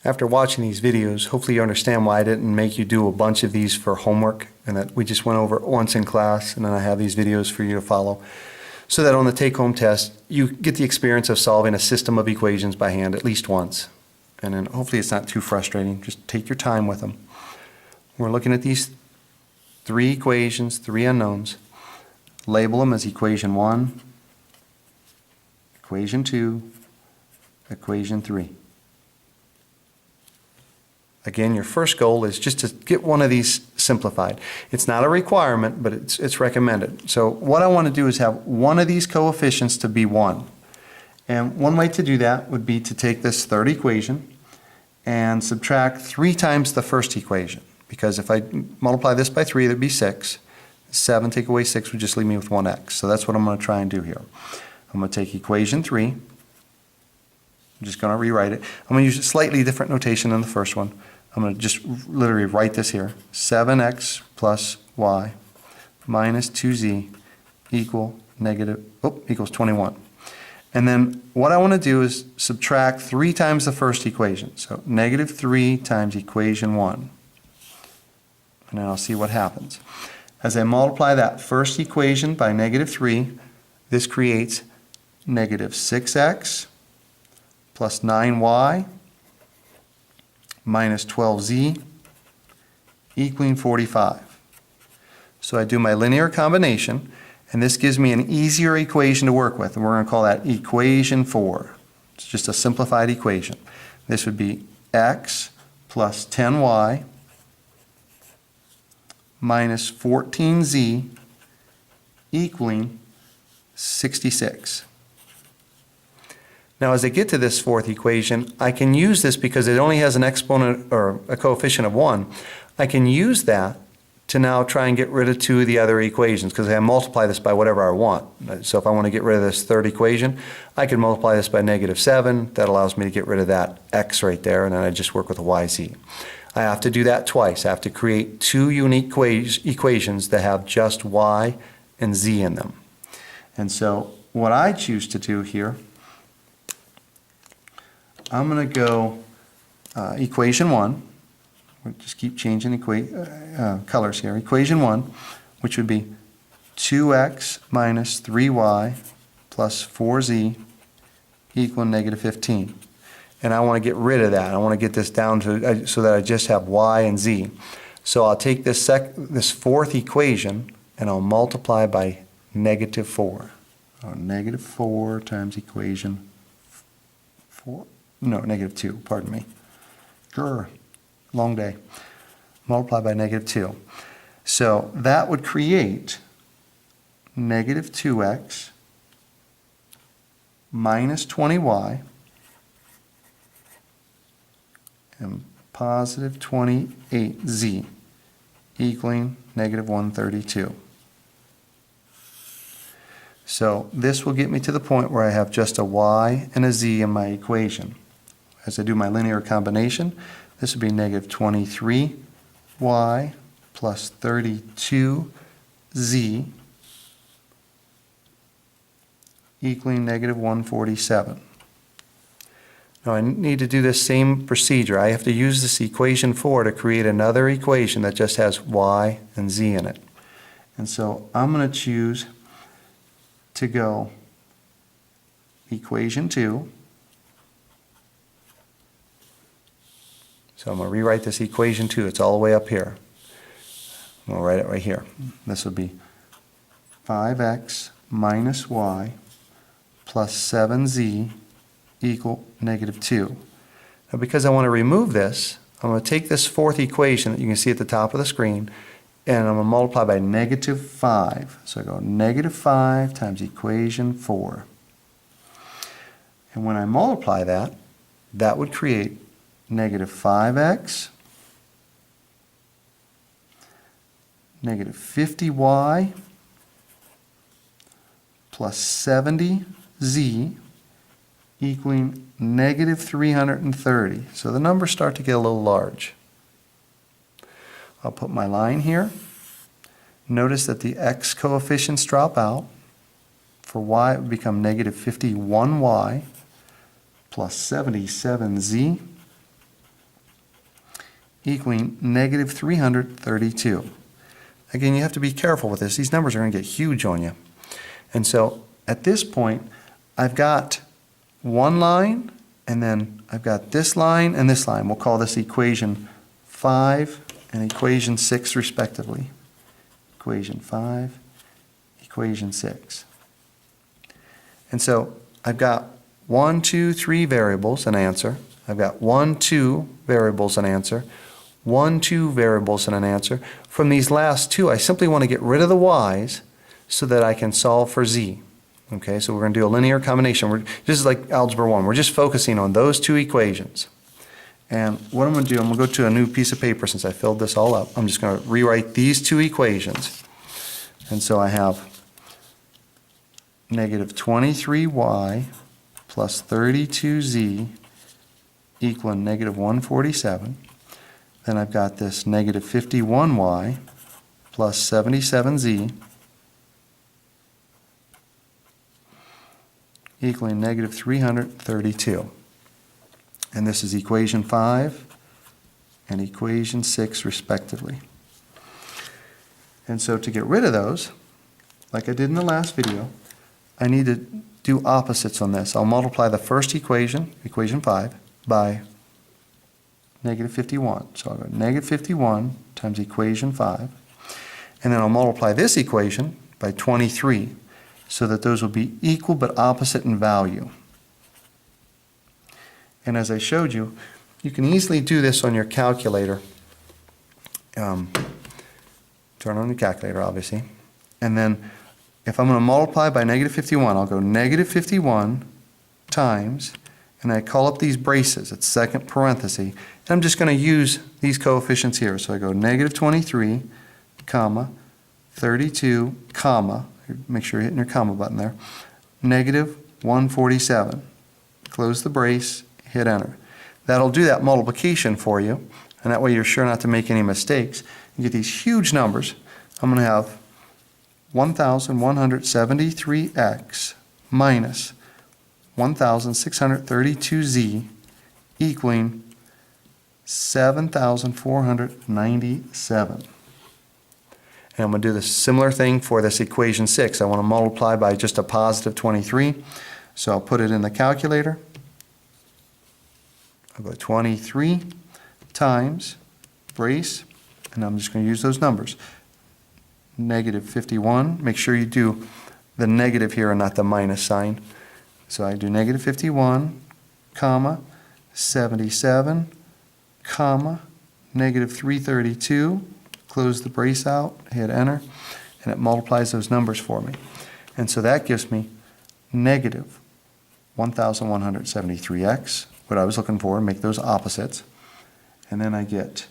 After watching these videos, hopefully you understand why I didn't make you do a bunch of these for homework and that we just went over it once in class, and then I have these videos for you to follow so that on the take-home test you get the experience of solving a system of equations by hand at least once. And then hopefully it's not too frustrating. Just take your time with them. We're looking at these three equations, three unknowns. Label them as equation 1, equation 2, equation 3. Again, your first goal is just to get one of these simplified. It's not a requirement, but it's recommended. So what I want to do is have one of these coefficients to be 1. And one way to do that would be to take this third equation and subtract 3 times the first equation. Because if I multiply this by 3, that would be 6. 7 take away 6 would just leave me with 1x. So that's what I'm going to try and do here. I'm going to take equation 3. I'm just going to rewrite it. I'm going to use a slightly different notation than the first one. I'm going to just literally write this here. 7x plus y minus 2z equals 21. And then what I want to do is subtract 3 times the first equation. So negative 3 times equation 1. And then I'll see what happens. As I multiply that first equation by negative 3, this creates negative 6x plus 9y minus 12z equaling 45. So I do my linear combination, and this gives me an easier equation to work with, and we're going to call that equation 4. It's just a simplified equation. This would be x plus 10y minus 14z equaling 66. Now as I get to this fourth equation, I can use this because it only has an exponent or a coefficient of 1. I can use that to now try and get rid of 2 of the other equations because I multiply this by whatever I want. So if I want to get rid of this third equation, I can multiply this by negative 7. That allows me to get rid of that x right there, and then I just work with a yz. I have to do that twice. I have to create 2 unique equations that have just y and z in them. And so what I choose to do here, I'm going to go equation 1. We'll just keep changing colors here. Equation 1, which would be 2x minus 3y plus 4z equal negative 15. And I want to get rid of that. I want to get this down to so that I just have y and z. So I'll take this fourth equation and I'll multiply by negative 4. Negative 4 times equation 4. No, negative 2, pardon me. Grr, long day. Multiply by negative 2. So that would create negative 2x minus 20y and positive 28z equaling negative 132. So this will get me to the point where I have just a y and a z in my equation. As I do my linear combination, this would be negative 23y plus 32z equaling negative 147. Now I need to do this same procedure. I have to use this equation 4 to create another equation that just has y and z in it. And so I'm going to choose to go equation 2. So I'm going to rewrite this equation 2. It's all the way up here. I'm going to write it right here. This would be 5x minus y plus 7z equal negative 2. Now because I want to remove this, I'm going to take this fourth equation that you can see at the top of the screen, and I'm going to multiply by negative 5. So I go negative 5 times equation 4. And when I multiply that, that would create negative 5x, negative 50y plus 70z equaling negative 330. So the numbers start to get a little large. I'll put my line here. Notice that the x coefficients drop out. For y, it would become negative 51y plus 77z equaling negative 332. Again, you have to be careful with this. These numbers are going to get huge on you. And so at this point, I've got one line, and then I've got this line and this line. We'll call this equation 5 and equation 6 respectively. Equation 5, equation 6. And so I've got 1, 2, 3 variables, an answer. I've got 1, 2 variables, an answer. 1, 2 variables, and an answer. From these last two, I simply want to get rid of the y's so that I can solve for z. Okay, so we're going to do a linear combination. This is like Algebra 1. We're just focusing on those two equations. And what I'm going to do, I'm going to go to a new piece of paper since I filled this all up. I'm just going to rewrite these two equations. And so I have negative 23y plus 32z equaling negative 147. Then I've got this negative 51y plus 77z equaling negative 332. And this is equation 5 and equation 6 respectively. And so to get rid of those, like I did in the last video, I need to do opposites on this. I'll multiply the first equation, equation 5, by negative 51. So I'll go negative 51 times equation 5. And then I'll multiply this equation by 23 so that those will be equal but opposite in value. And as I showed you, you can easily do this on your calculator. Turn on your calculator, obviously. And then if I'm going to multiply by negative 51, I'll go negative 51 times, and I call up these braces, it's second parenthesis, and I'm just going to use these coefficients here. So I go negative 23, comma, 32, comma, make sure you're hitting your comma button there, negative 147. Close the brace, hit enter. That'll do that multiplication for you, and that way you're sure not to make any mistakes. You get these huge numbers. I'm going to have 1,173x minus 1,632z equaling 7,497. And I'm going to do the similar thing for this equation 6. I want to multiply by just a positive 23. So I'll put it in the calculator. I'll go 23 times brace, and I'm just going to use those numbers. Negative 51. Make sure you do the negative here and not the minus sign. So I do negative 51, comma, 77, comma, negative 332. Close the brace out, hit enter, and it multiplies those numbers for me. And so that gives me negative 1,173x, what I was looking for, make those opposites. And then I get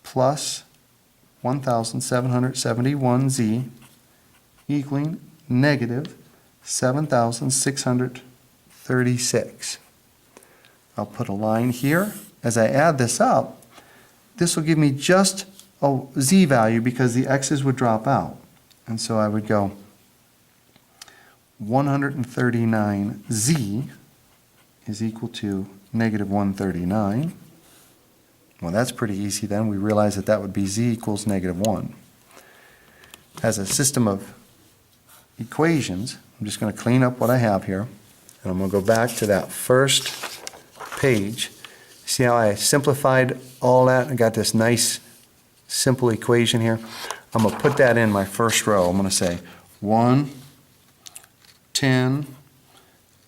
plus 1,771z equaling negative 7,636. I'll put a line here. As I add this up, this will give me just a z value because the x's would drop out. And so I would go 139z is equal to negative 139. Well, that's pretty easy then. We realize that that would be z equals negative 1. As a system of equations, I'm just going to clean up what I have here. And I'm going to go back to that first page. See how I simplified all that? I got this nice simple equation here. I'm going to put that in my first row. I'm going to say 1, 10,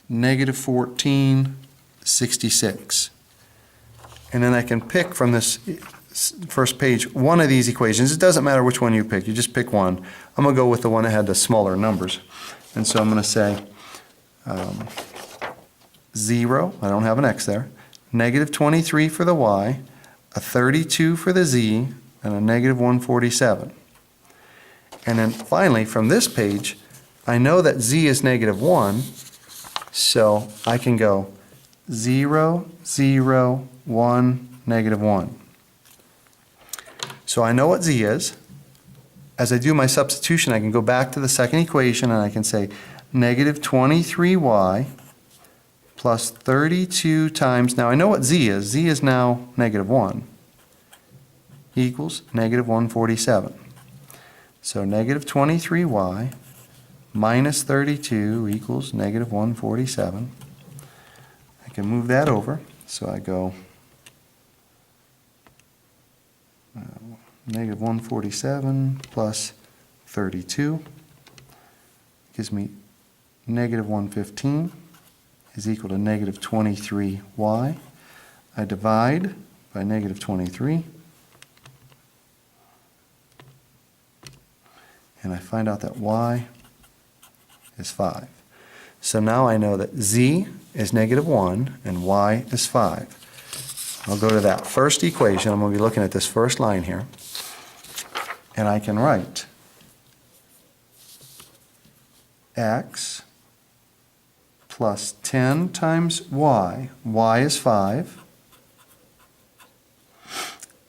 negative 14, 66. And then I can pick from this first page one of these equations. It doesn't matter which one you pick. You just pick one. I'm going to go with the one that had the smaller numbers. And so I'm going to say 0, I don't have an x there, negative 23 for the y, a 32 for the z, and a negative 147. And then finally, from this page, I know that z is negative 1, so I can go 0, 0, 1, negative 1. So I know what z is. As I do my substitution, I can go back to the second equation and I can say negative 23y plus 32 times, now I know what z is. Z is now negative 1. equals negative 147. So negative 23y minus 32 equals negative 147. I can move that over, so I go negative 147 plus 32 gives me negative 115 is equal to negative 23y. I divide by negative 23, and I find out that y is 5. So now I know that z is negative 1 and y is 5. I'll go to that first equation. I'm going to be looking at this first line here, and I can write x plus 10 times y is 5,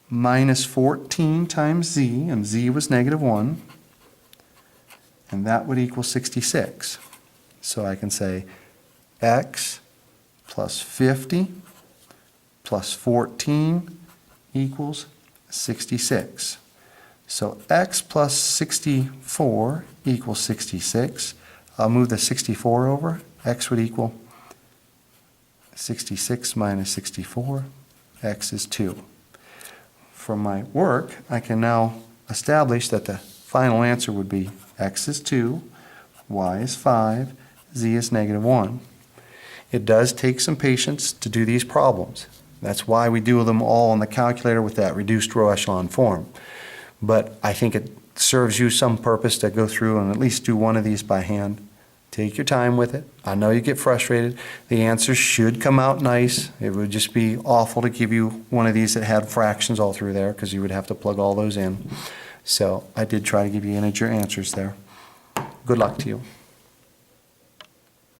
minus 14 times z, and z was negative 1, and that would equal 66. So I can say x plus 50 plus 14 equals 66. So x plus 64 equals 66. I'll move the 64 over. X would equal 66 minus 64. X is 2. From my work, I can now establish that the final answer would be x is 2, y is 5, z is negative 1. It does take some patience to do these problems. That's why we do them all on the calculator with that reduced row echelon form. But I think it serves you some purpose to go through and at least do one of these by hand. Take your time with it. I know you get frustrated. The answers should come out nice. It would just be awful to give you one of these that had fractions all through there because you would have to plug all those in. So I did try to give you integer answers there. Good luck to you.